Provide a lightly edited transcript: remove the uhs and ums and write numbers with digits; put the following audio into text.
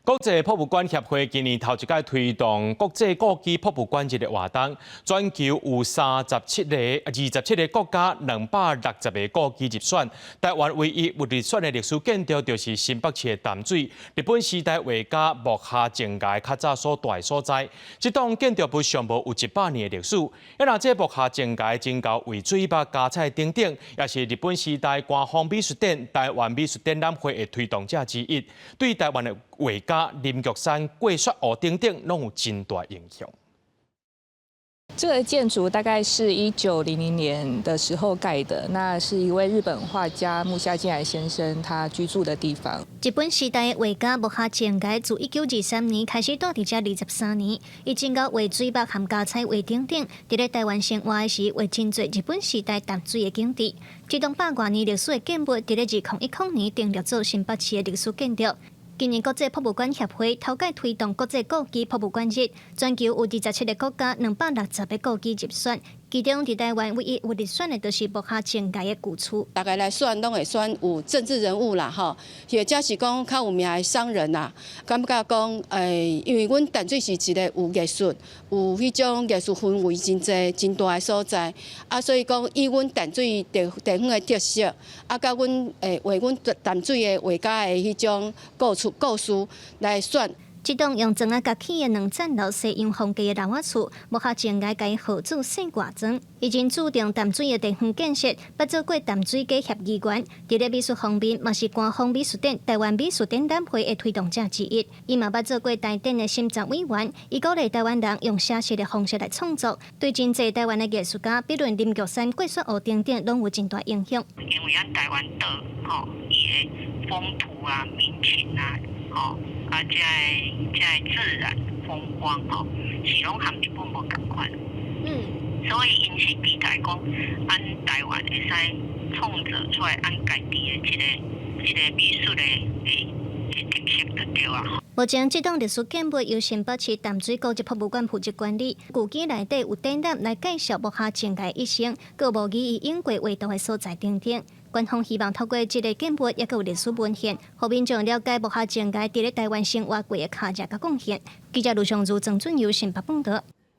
国际博物馆协会今年头一届推动国际故宫博物馆日的活动，全球有27个国家260个故宫入选。台湾唯一有入选的历史建筑就是新北市的淡水，日本时代画家木下静崖较早所住的所在。这栋建筑物上无有100年的历史，若这木下静崖真高为水坝加菜等等，也是日本时代官方美术展、台湾美术展览会的推动者之一，对台湾的画家林玉山、桂雪湖等等，拢有真大影响。这个建筑大概是1900年的时候盖的，那是一位日本画家木下静崖先生他居住的地方。日本时代画家木下静崖自1923年开始住伫遮23年，伊真到画水坝含加菜画等等，伫咧台湾生活的时，画真侪日本时代淡水的景致。这栋100多年历史的建物，伫咧2010年订立做新北市的历史建筑。今年国际博物馆协会头届推动国际故宫博物馆日，全球有27个国家260个故宫入选，其中伫台湾唯一有入选的，就是木下静崖的古厝。大概来选，拢会选有政治人物啦，吼，或者是讲较有名的商人啦。感觉讲，因为阮淡水是一个有艺术、有迄种艺术氛围真济、真大的所在，所以讲以阮淡水地方的特色，甲阮为阮淡水的画家的迄种故事来选。这栋用砖甲起的2层楼西洋风格的老瓦厝，木下静崖甲伊号主姓挂庄，已经注重淡水的地方建设，捌做过淡水家协议员。伫咧美术方面，嘛是官方美术展、台湾美术展览会的推动者之一。伊嘛捌做过台展的审查委员，伊鼓励台湾人用写实的方式来创作，对真济台湾的艺术家，比如林玉山、桂雪湖等等，拢有真大影响。因为咱台湾岛吼，伊的风土啊、民情啊，吼。这自然风光吼，是拢含日本无共款。所以因是期待讲，按台湾会使创造出来按家己的一个美术的特色就对啊。目前，这栋历史建物由新北市淡水国际博物馆负责管理。故宫内底有展览来介绍木下静崖一生，各无疑伊英国画图的所在等等。官方希望透过这个建物，也有历史文献，让民众了解木下静崖伫咧台湾生活过的脚迹甲贡献。记者卢尚如、郑俊佑新北报道。